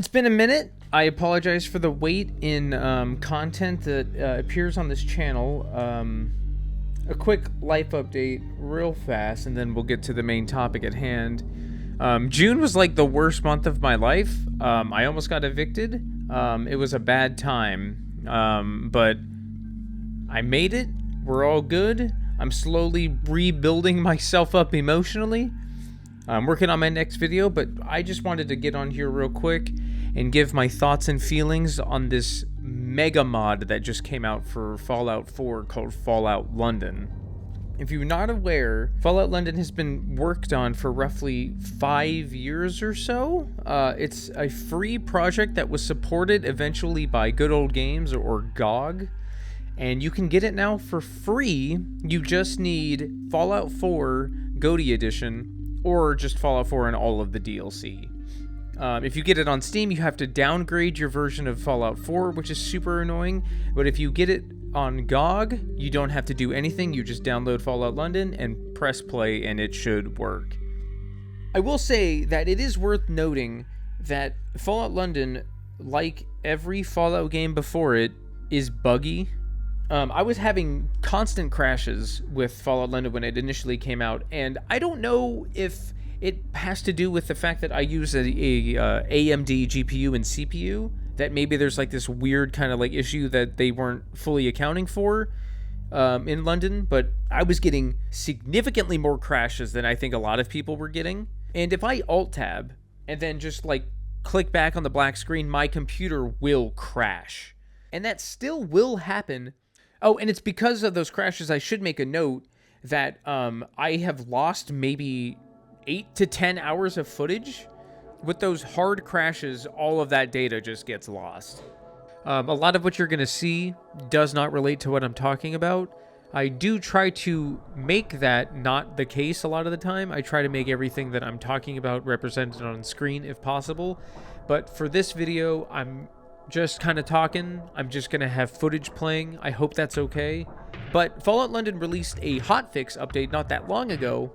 It's been a minute. I apologize for the wait in content that appears on this channel. A quick life update real fast, and then we'll get to the main topic at hand. June was like the worst month of my life. I almost got evicted. It was a bad time, but I made it. We're all good. I'm slowly rebuilding myself up emotionally. I'm working on my next video, but I just wanted to get on here real quick and give my thoughts and feelings on this mega mod that just came out for Fallout 4 called Fallout London. If you're not aware, Fallout London has been worked on for roughly 5 years or so. It's a free project that was supported eventually by Good Old Games or GOG. And you can get it now for free. You just need Fallout 4 GOTY Edition or just Fallout 4 and all of the DLC. If you get it on Steam, you have to downgrade your version of Fallout 4, which is super annoying. But if you get it on GOG, you don't have to do anything. You just download Fallout London and press play, and it should work. I will say that it is worth noting that Fallout London, like every Fallout game before it, is buggy. I was having constant crashes with Fallout London when it initially came out, and I don't know if it has to do with the fact that I use a AMD GPU and CPU, that maybe there's like this weird kind of like issue that they weren't fully accounting for in London, but I was getting significantly more crashes than I think a lot of people were getting. And if I Alt-Tab and then just like click back on the black screen, my computer will crash. And that still will happen. Oh, and it's because of those crashes. I should make a note that I have lost maybe 8 to 10 hours of footage. With those hard crashes, all of that data just gets lost. A lot of what you're going to see does not relate to what I'm talking about. I do try to make that not the case a lot of the time. I try to make everything that I'm talking about represented on screen if possible. But for this video, I'm just kind of talking. I'm just going to have footage playing. I hope that's okay. But Fallout London released a hotfix update not that long ago.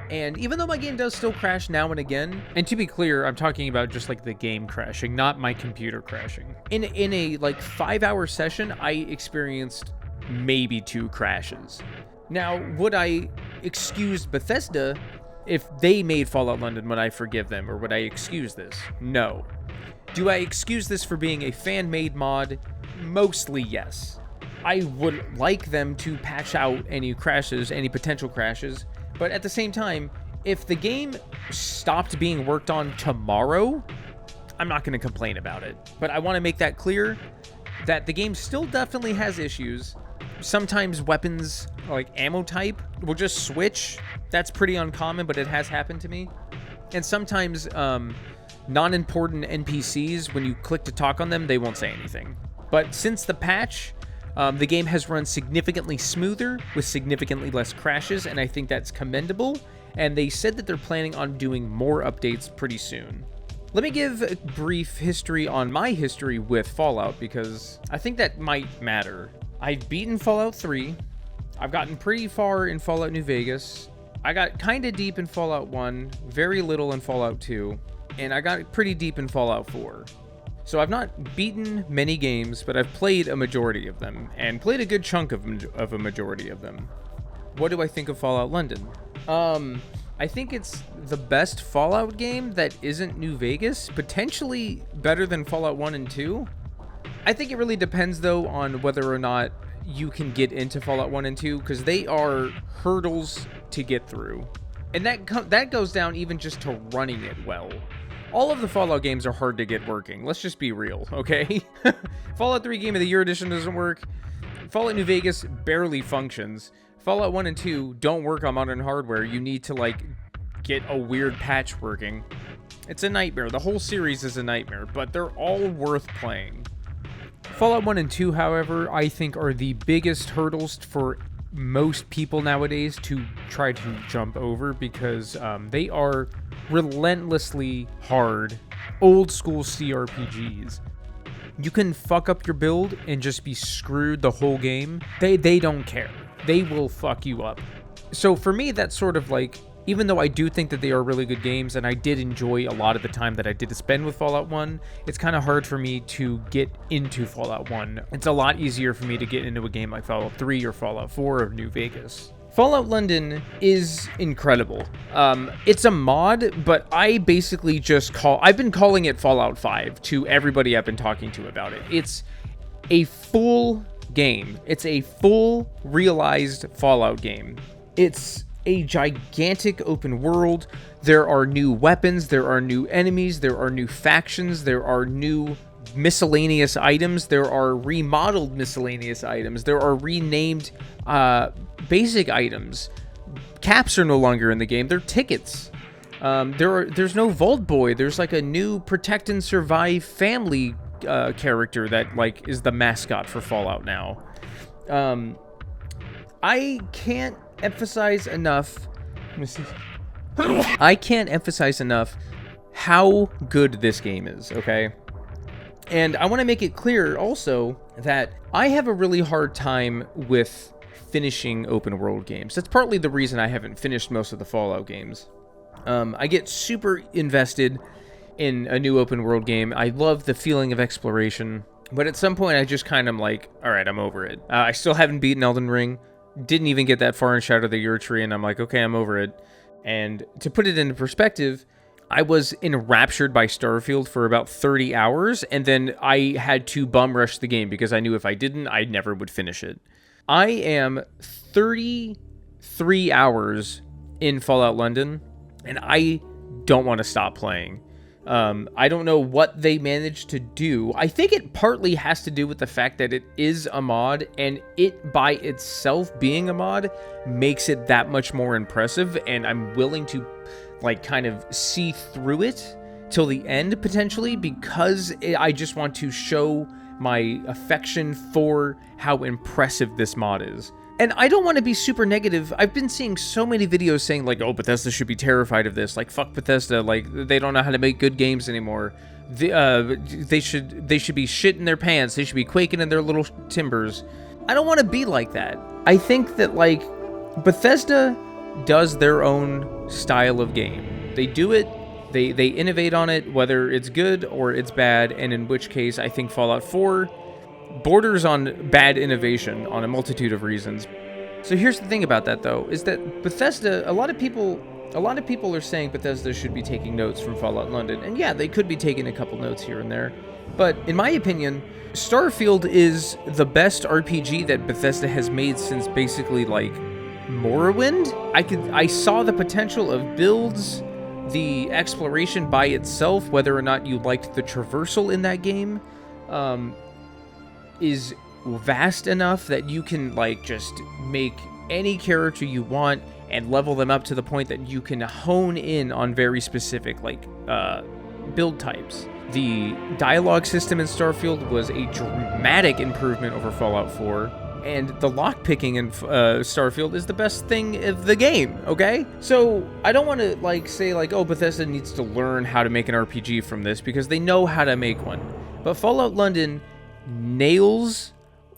And even though my game does still crash now and again, and to be clear, I'm talking about just like the game crashing, not my computer crashing. In a like 5-hour session, I experienced maybe 2 crashes. Now, would I excuse Bethesda if they made Fallout London? Would I forgive them, or would I excuse this? No. Do I excuse this for being a fan-made mod? Mostly yes. I would like them to patch out any crashes, any potential crashes, but at the same time, if the game stopped being worked on tomorrow, I'm not going to complain about it. But I want to make that clear that the game still definitely has issues. Sometimes weapons, like ammo type, will just switch. That's pretty uncommon, but it has happened to me. And sometimes non-important NPCs, when you click to talk on them, they won't say anything. But since the patch, the game has run significantly smoother with significantly less crashes, and I think that's commendable. And they said that they're planning on doing more updates pretty soon. Let me give a brief history on my history with Fallout, because I think that might matter. I've beaten Fallout 3. I've gotten pretty far in Fallout New Vegas. I got kind of deep in Fallout 1, very little in Fallout 2, and I got pretty deep in Fallout 4. So I've not beaten many games, but I've played a majority of them, and played a good chunk of a majority of them. What do I think of Fallout London? I think it's the best Fallout game that isn't New Vegas, potentially better than Fallout 1 and 2. I think it really depends, though, on whether or not you can get into Fallout 1 and 2, because they are hurdles to get through. And that goes down even just to running it well. All of the Fallout games are hard to get working. Let's just be real, okay? Fallout 3 Game of the Year Edition doesn't work. Fallout New Vegas barely functions. Fallout 1 and 2 don't work on modern hardware. You need to, like, get a weird patch working. It's a nightmare. The whole series is a nightmare, but they're all worth playing. Fallout 1 and 2, however, I think are the biggest hurdles for most people nowadays to try to jump over, because they are relentlessly hard, old school CRPGs. You can fuck up your build and just be screwed the whole game. They don't care. They will fuck you up. So for me, that's sort of like even though I do think that they are really good games, and I did enjoy a lot of the time that I did spend with Fallout 1, it's kind of hard for me to get into Fallout 1. It's a lot easier for me to get into a game like Fallout 3 or Fallout 4 or New Vegas. Fallout London is incredible. It's a mod, but I basically I've been calling it Fallout 5 to everybody I've been talking to about it. It's a full game. It's a full realized Fallout game. It's a gigantic open world. There are new weapons, there are new enemies, there are new factions, there are new miscellaneous items, there are remodeled miscellaneous items, there are renamed basic items. Caps are no longer in the game, they're tickets. There's no Vault Boy. There's like a new Protect and Survive family character that like is the mascot for Fallout now. I can't emphasize enough. I can't emphasize enough how good this game is, okay? And I want to make it clear also that I have a really hard time with finishing open world games. That's partly the reason I haven't finished most of the Fallout games. I get super invested in a new open world game. I love the feeling of exploration, but at some point I just kind of like, all right, I'm over it. I still haven't beaten Elden Ring. Didn't even get that far in Shadow of the Erdtree, and I'm like, okay, I'm over it. And to put it into perspective, I was enraptured by Starfield for about 30 hours, and then I had to bum rush the game because I knew if I didn't, I never would finish it. I am 33 hours in Fallout London, and I don't want to stop playing. I don't know what they managed to do. I think it partly has to do with the fact that it is a mod, and it by itself being a mod makes it that much more impressive, and I'm willing to like kind of see through it till the end potentially, because I just want to show my affection for how impressive this mod is. And I don't want to be super negative. I've been seeing so many videos saying like, oh, Bethesda should be terrified of this. Like, fuck Bethesda. Like, they don't know how to make good games anymore. They should be shit in their pants. They should be quaking in their little timbers. I don't want to be like that. I think that like Bethesda does their own style of game. They do it. They innovate on it, whether it's good or it's bad. And in which case, I think Fallout 4 borders on bad innovation on a multitude of reasons. So here's the thing about that though, is that Bethesda, a lot of people are saying Bethesda should be taking notes from Fallout London, and yeah, they could be taking a couple notes here and there, but in my opinion, Starfield is the best RPG that Bethesda has made since basically like Morrowind. I saw the potential of builds, the exploration by itself, whether or not you liked the traversal in that game, is vast enough that you can like just make any character you want and level them up to the point that you can hone in on very specific like build types. The dialogue system in Starfield was a dramatic improvement over Fallout 4, and the lockpicking in Starfield is the best thing of the game, okay? So I don't want to like say like, oh, Bethesda needs to learn how to make an RPG from this, because they know how to make one. But Fallout London nails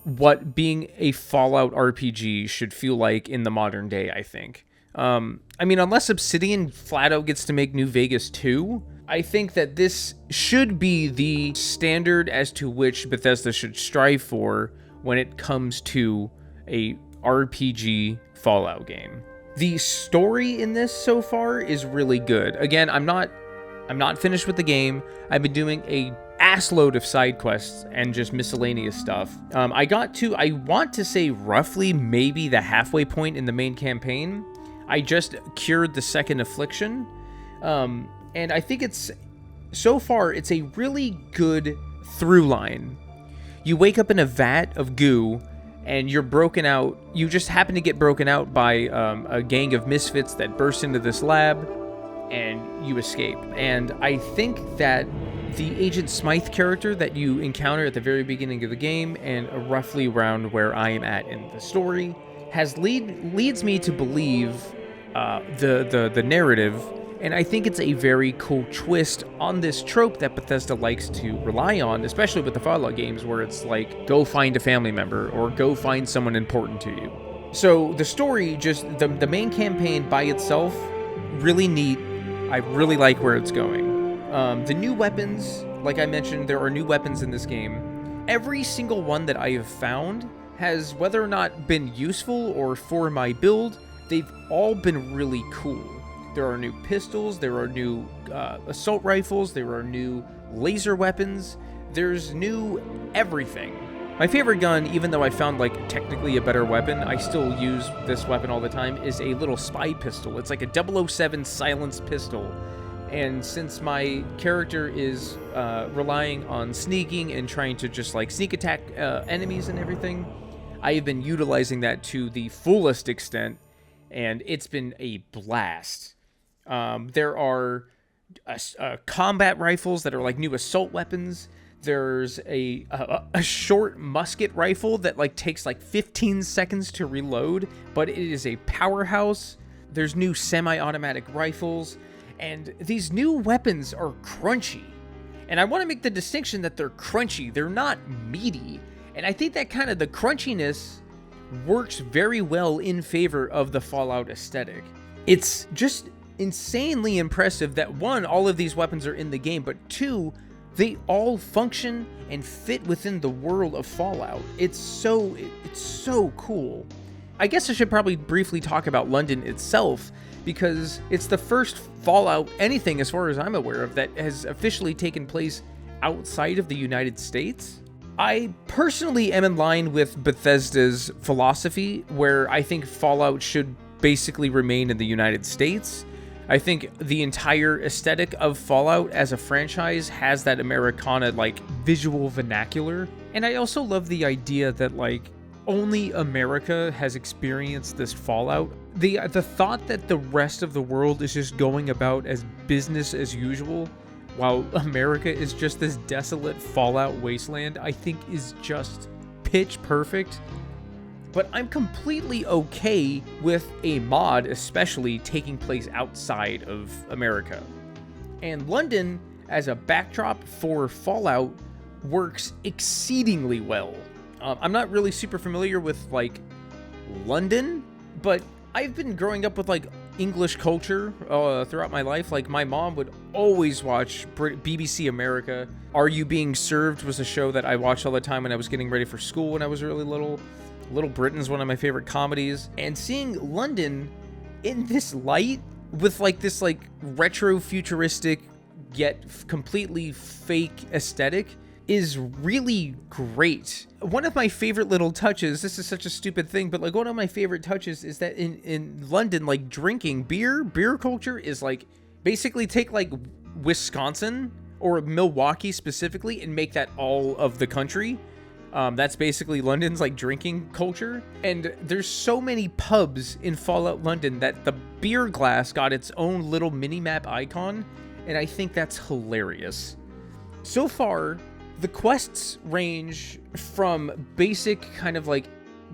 what being a Fallout RPG should feel like in the modern day, I think. I mean, unless Obsidian flat out gets to make New Vegas 2, I think that this should be the standard as to which Bethesda should strive for when it comes to a RPG Fallout game. The story in this so far is really good. Again, I'm not finished with the game. I've been doing a assload of side quests and just miscellaneous stuff. I want to say roughly maybe the halfway point in the main campaign. I just cured the second affliction. And I think so far, it's a really good through line. You wake up in a vat of goo, and you're broken out. You just happen to get broken out by a gang of misfits that burst into this lab, and you escape. And I think that the Agent Smythe character that you encounter at the very beginning of the game, and roughly around where I am at in the story, leads me to believe the narrative. And I think it's a very cool twist on this trope that Bethesda likes to rely on, especially with the Fallout games, where it's like, go find a family member or go find someone important to you. So the story, just the main campaign by itself, really neat. I really like where it's going. The new weapons, like I mentioned, there are new weapons in this game. Every single one that I have found has, whether or not been useful or for my build, they've all been really cool. There are new pistols, there are new assault rifles, there are new laser weapons, there's new everything. My favorite gun, even though I found like technically a better weapon, I still use this weapon all the time, is a little spy pistol. It's like a 007 silenced pistol. And since my character is relying on sneaking and trying to just like sneak attack enemies and everything, I have been utilizing that to the fullest extent, and it's been a blast. There are combat rifles that are like new assault weapons. There's a short musket rifle that like takes like 15 seconds to reload, but it is a powerhouse. There's new semi-automatic rifles, and these new weapons are crunchy. And I want to make the distinction that they're crunchy. They're not meaty. And I think that kind of the crunchiness works very well in favor of the Fallout aesthetic. It's just insanely impressive that, one, all of these weapons are in the game, but two, they all function and fit within the world of Fallout. It's so cool. I guess I should probably briefly talk about London itself, because it's the first Fallout anything, as far as I'm aware of, that has officially taken place outside of the United States. I personally am in line with Bethesda's philosophy, where I think Fallout should basically remain in the United States. I think the entire aesthetic of Fallout as a franchise has that Americana, like, visual vernacular. And I also love the idea that, like, only America has experienced this Fallout. The thought that the rest of the world is just going about as business as usual, while America is just this desolate Fallout wasteland, I think is just pitch perfect. But I'm completely okay with a mod, especially taking place outside of America. And London, as a backdrop for Fallout, works exceedingly well. I'm not really super familiar with, like, London, but I've been growing up with, like, English culture throughout my life. Like, my mom would always watch BBC America. Are You Being Served was a show that I watched all the time when I was getting ready for school when I was really little. Little Britain's one of my favorite comedies. And seeing London in this light with, like, this, like, retro futuristic yet completely fake aesthetic is really great. One of my favorite little touches, this is such a stupid thing, but, like, one of my favorite touches is that in London, like, drinking beer culture is, like, basically take, like, Wisconsin or Milwaukee specifically and make that all of the country. That's basically London's, like, drinking culture. And there's so many pubs in Fallout London that the beer glass got its own little mini-map icon, and I think that's hilarious. So far, the quests range from basic kind of, like,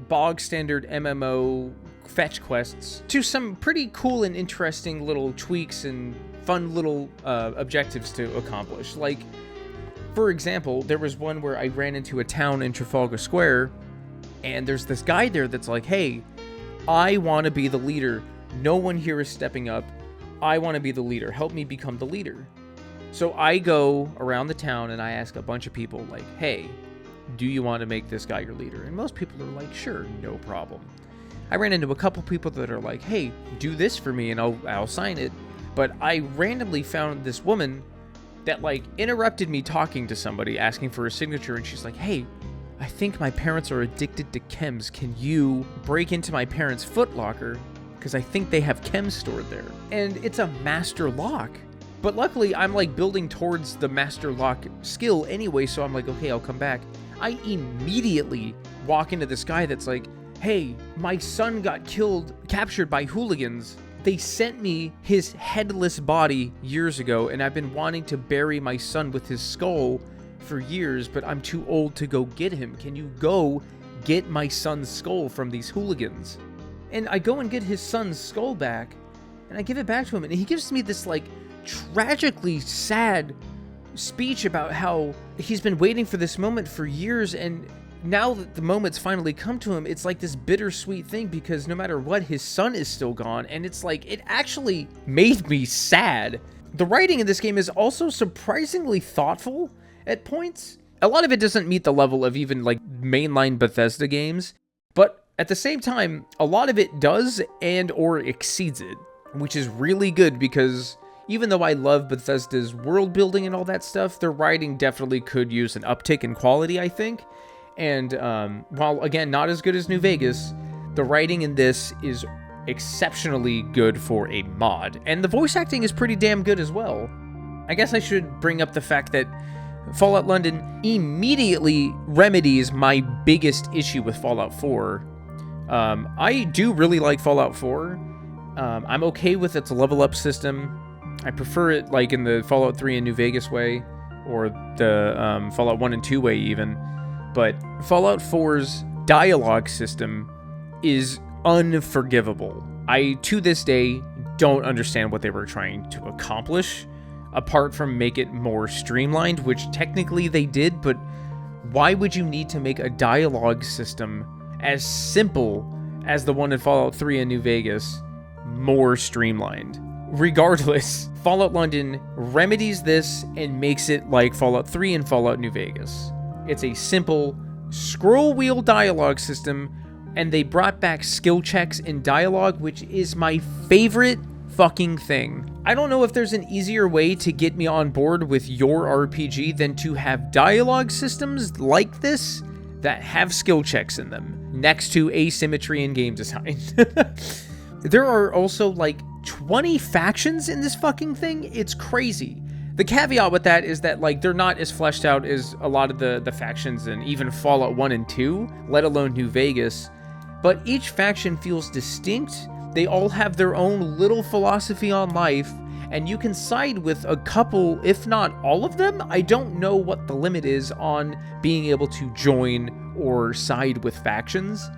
bog standard MMO fetch quests to some pretty cool and interesting little tweaks and fun little objectives to accomplish. Like, for example, there was one where I ran into a town in Trafalgar Square, and there's this guy there that's like, hey, I want to be the leader. No one here is stepping up. I want to be the leader. Help me become the leader. So I go around the town and I ask a bunch of people, like, hey, do you want to make this guy your leader? And most people are like, sure, no problem. I ran into a couple people that are like, hey, do this for me and I'll sign it. But I randomly found this woman that, like, interrupted me talking to somebody, asking for a signature, and she's like, hey, I think my parents are addicted to chems. Can you break into my parents' Foot Locker? Because I think they have chems stored there. And it's a master lock. But luckily, I'm, like, building towards the master lock skill anyway, so I'm like, okay, I'll come back. I immediately walk into this guy that's like, hey, my son got captured by hooligans. They sent me his headless body years ago, and I've been wanting to bury my son with his skull for years, but I'm too old to go get him. Can you go get my son's skull from these hooligans? And I go and get his son's skull back, and I give it back to him, and he gives me this, like, tragically sad speech about how he's been waiting for this moment for years, and now that the moment's finally come to him, it's like this bittersweet thing, because no matter what, his son is still gone, and it's like, it actually made me sad. The writing in this game is also surprisingly thoughtful at points. A lot of it doesn't meet the level of even like mainline Bethesda games, but at the same time, a lot of it does and or exceeds it, which is really good, because even though I love Bethesda's world building and all that stuff, their writing definitely could use an uptick in quality, I think. And while, again, not as good as New Vegas, the writing in this is exceptionally good for a mod. And the voice acting is pretty damn good as well. I guess I should bring up the fact that Fallout London immediately remedies my biggest issue with Fallout 4. I do really like Fallout 4. I'm okay with its level up system. I prefer it like in the Fallout 3 and New Vegas way, or the Fallout 1 and 2 way even. But Fallout 4's dialogue system is unforgivable. I, to this day, don't understand what they were trying to accomplish, apart from make it more streamlined, which technically they did, but why would you need to make a dialogue system as simple as the one in Fallout 3 and New Vegas more streamlined? Regardless, Fallout London remedies this and makes it like Fallout 3 and Fallout New Vegas. It's a simple scroll wheel dialogue system, and they brought back skill checks in dialogue, which is my favorite fucking thing. I don't know if there's an easier way to get me on board with your RPG than to have dialogue systems like this that have skill checks in them, next to asymmetry in game design. There are also like 20 factions in this fucking thing. It's crazy. The caveat with that is that like they're not as fleshed out as a lot of the factions in even Fallout 1 and 2, let alone New Vegas. But each faction feels distinct. They all have their own little philosophy on life, and you can side with a couple, if not all of them. I don't know what the limit is on being able to join or side with factions.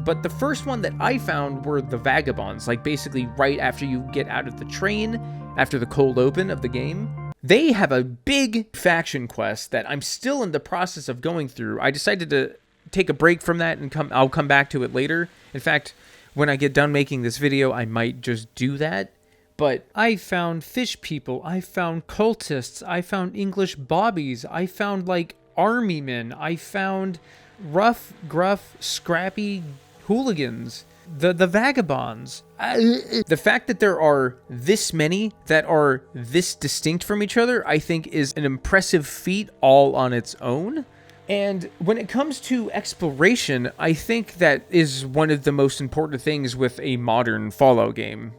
But the first one that I found were the Vagabonds, like basically right after you get out of the train, after the cold open of the game. They have a big faction quest that I'm still in the process of going through. I decided to take a break from that and I'll come back to it later. In fact, when I get done making this video, I might just do that. But I found fish people, I found cultists, I found English bobbies, I found like army men, I found rough, gruff, scrappy hooligans, the Vagabonds. The fact that there are this many that are this distinct from each other, I think is an impressive feat all on its own. And when it comes to exploration, I think that is one of the most important things with a modern Fallout game.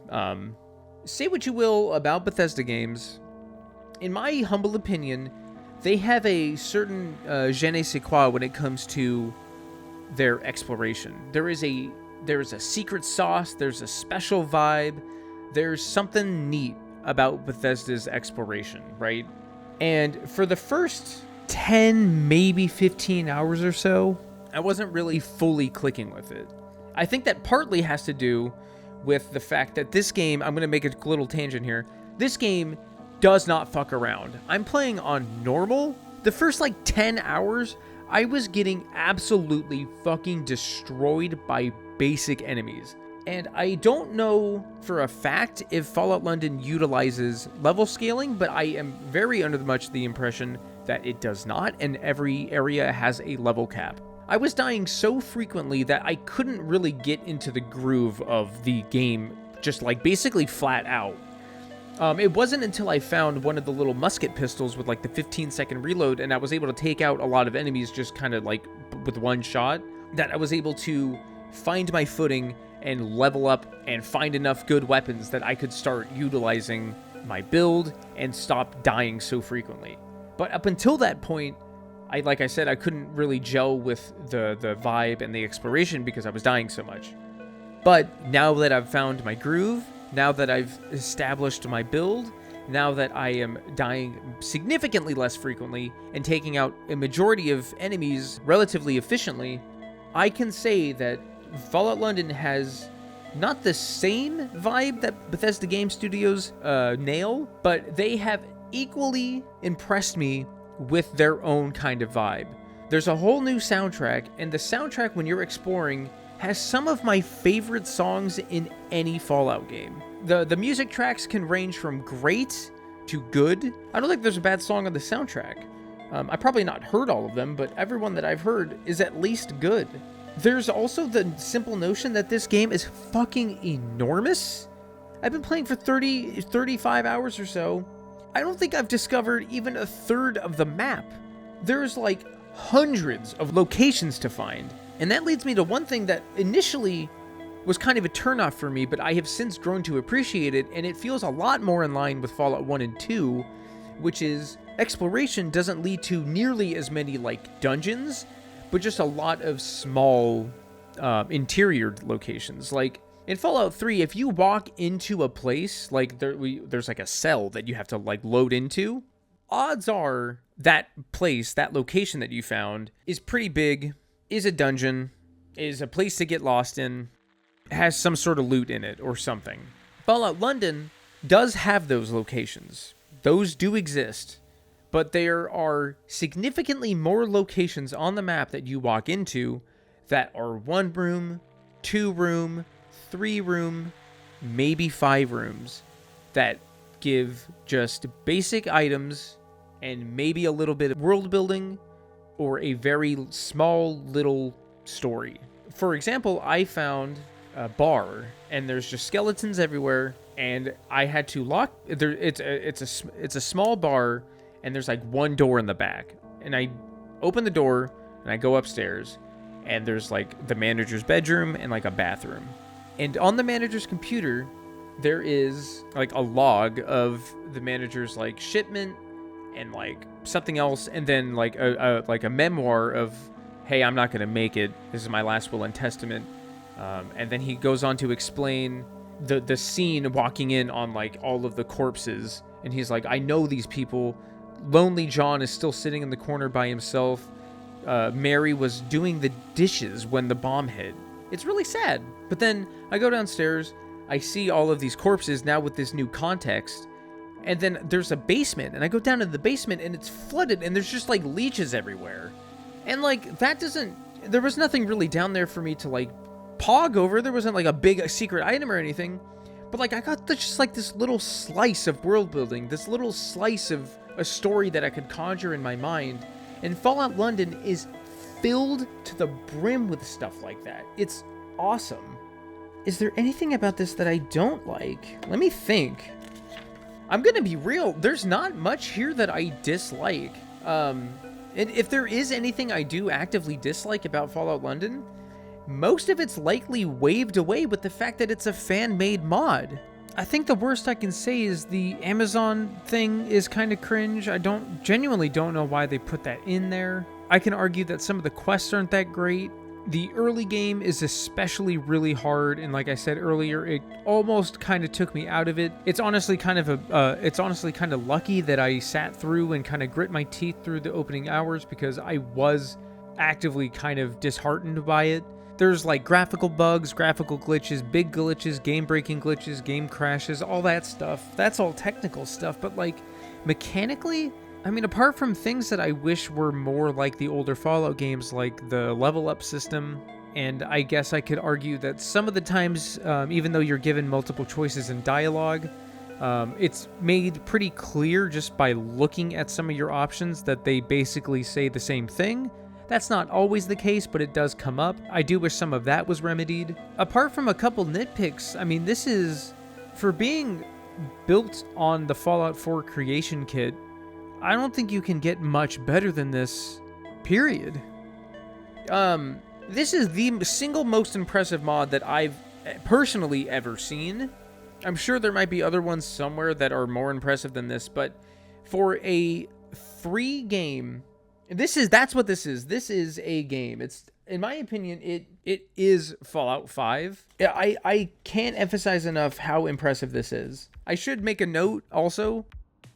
Say what you will about Bethesda games, in my humble opinion, they have a certain je ne sais quoi when it comes to their exploration. There's a secret sauce, there's a special vibe, there's something neat about Bethesda's exploration, right? And for the first 10, maybe 15 hours or so, I wasn't really fully clicking with it. I think that partly has to do with the fact that this game, I'm going to make a little tangent here, this game does not fuck around. I'm playing on normal. The first like 10 hours, I was getting absolutely fucking destroyed by basic enemies. And I don't know for a fact if Fallout London utilizes level scaling, but I am very under much the impression that it does not, and every area has a level cap. I was dying so frequently that I couldn't really get into the groove of the game, just like basically flat out. It wasn't until I found one of the little musket pistols with like the 15-second reload, and I was able to take out a lot of enemies just kind of like with one shot, that I was able to find my footing and level up and find enough good weapons that I could start utilizing my build and stop dying so frequently. But up until that point, like I said, I couldn't really gel with the vibe and the exploration because I was dying so much. But now that I've found my groove, now that I've established my build, now that I am dying significantly less frequently and taking out a majority of enemies relatively efficiently, I can say that Fallout London has not the same vibe that Bethesda Game Studios nail, but they have equally impressed me with their own kind of vibe. There's a whole new soundtrack, and the soundtrack when you're exploring has some of my favorite songs in any Fallout game. The music tracks can range from great to good. I don't think there's a bad song on the soundtrack. I've probably not heard all of them, but everyone that I've heard is at least good. There's also the simple notion that this game is fucking enormous. I've been playing for 35 hours or so. I don't think I've discovered even a third of the map. There's like hundreds of locations to find. And that leads me to one thing that initially was kind of a turnoff for me, but I have since grown to appreciate it, and it feels a lot more in line with Fallout 1 and 2, which is exploration doesn't lead to nearly as many like dungeons, but just a lot of small interior locations. Like in Fallout 3, if you walk into a place, like there's like a cell that you have to like load into, odds are that place, that location that you found is pretty big, is a dungeon, is a place to get lost in, has some sort of loot in it or something. Fallout London does have those locations. Those do exist. But there are significantly more locations on the map that you walk into that are 1 room, 2 room, 3 room, maybe 5 rooms that give just basic items and maybe a little bit of world building or a very small little story. For example, I found a bar and there's just skeletons everywhere, and I had to lock there. It's a small bar, and there's like one door in the back, and I open the door and I go upstairs, and there's like the manager's bedroom and like a bathroom, and on the manager's computer there is like a log of the manager's like shipment and like something else, and then like a memoir of, hey, I'm not gonna make it, this is my last will and testament. And then he goes on to explain the scene walking in on like all of the corpses, and he's like, I know these people. Lonely John is still sitting in the corner by himself. Mary was doing the dishes when the bomb hit. It's really sad. But then I go downstairs, I see all of these corpses now with this new context, and then there's a basement, and I go down to the basement and it's flooded, and there's just like leeches everywhere. And like there was nothing really down there for me to like pog over. There wasn't like a big secret item or anything, but like I got just like this little slice of world building, this little slice of a story that I could conjure in my mind. And Fallout London is filled to the brim with stuff like that. It's awesome. Is there anything about this that I don't like? Let me think. I'm gonna be real, there's not much here that I dislike. And if there is anything I do actively dislike about Fallout London, most of it's likely waved away with the fact that it's a fan-made mod. I think the worst I can say is the Amazon thing is kind of cringe. I genuinely don't know why they put that in there. I can argue that some of the quests aren't that great. The early game is especially really hard, and like I said earlier, it almost kind of took me out of it. It's honestly kind of lucky that I sat through and kind of grit my teeth through the opening hours, because I was actively kind of disheartened by it. There's like graphical bugs, graphical glitches, big glitches, game-breaking glitches, game crashes, all that stuff. That's all technical stuff, but like mechanically, I mean, apart from things that I wish were more like the older Fallout games, like the level up system, and I guess I could argue that some of the times, even though you're given multiple choices in dialogue, it's made pretty clear just by looking at some of your options that they basically say the same thing. That's not always the case, but it does come up. I do wish some of that was remedied. Apart from a couple nitpicks, I mean, this is, for being built on the Fallout 4 creation kit, I don't think you can get much better than this, period. This is the single most impressive mod that I've personally ever seen. I'm sure there might be other ones somewhere that are more impressive than this, but for a free game, that's what this is. This is a game. It's, in my opinion, it is Fallout 5. I can't emphasize enough how impressive this is. I should make a note also.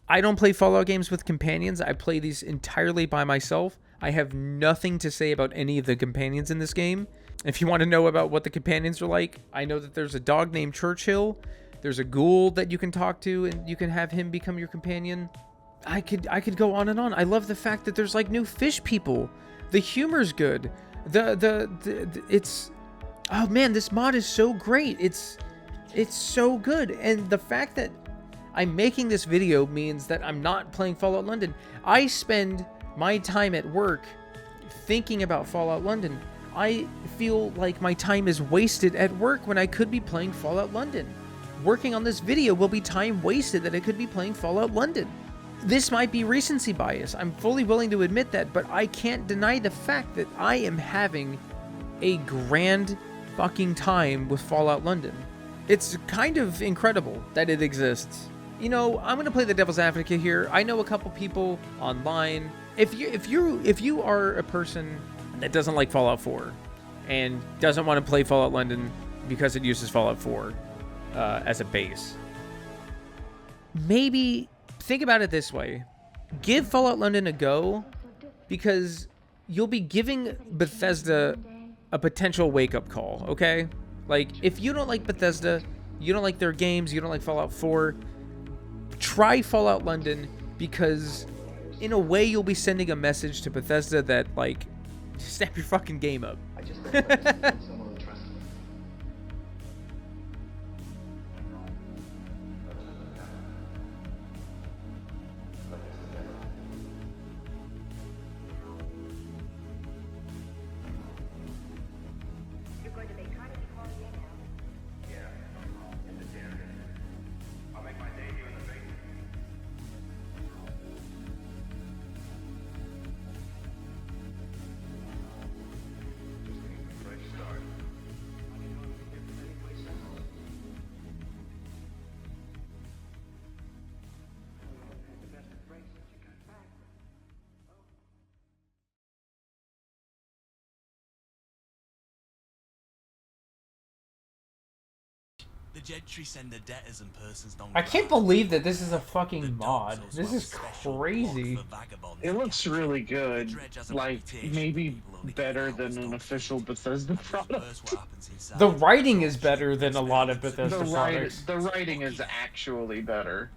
I don't play Fallout games with companions. I play these entirely by myself. I have nothing to say about any of the companions in this game. If you want to know about what the companions are like, I know that there's a dog named Churchill. There's a ghoul that you can talk to, and you can have him become your companion. I could go on and on. I love the fact that there's like new fish people. The humor's good. It's, oh man, this mod is so great. It's so good. And the fact that I'm making this video means that I'm not playing Fallout London. I spend my time at work thinking about Fallout London. I feel like my time is wasted at work when I could be playing Fallout London. Working on this video will be time wasted that I could be playing Fallout London. This might be recency bias. I'm fully willing to admit that, but I can't deny the fact that I am having a grand fucking time with Fallout London. It's kind of incredible that it exists. You know, I'm gonna play the devil's advocate here. I know a couple people online. If you are a person that doesn't like Fallout 4 and doesn't want to play Fallout London because it uses Fallout 4 as a base, maybe think about it this way. Give Fallout London a go, because you'll be giving Bethesda a potential wake-up call, okay? Like, if you don't like Bethesda, you don't like their games, you don't like Fallout 4, try Fallout London, because in a way you'll be sending a message to Bethesda that, like, step your fucking game up. The gentry send the debtors and persons don't. I can't believe that this is a fucking mod. This is crazy. It looks really good. Like, maybe better than an official Bethesda product. The writing is better than a lot of Bethesda products. The writing is actually better.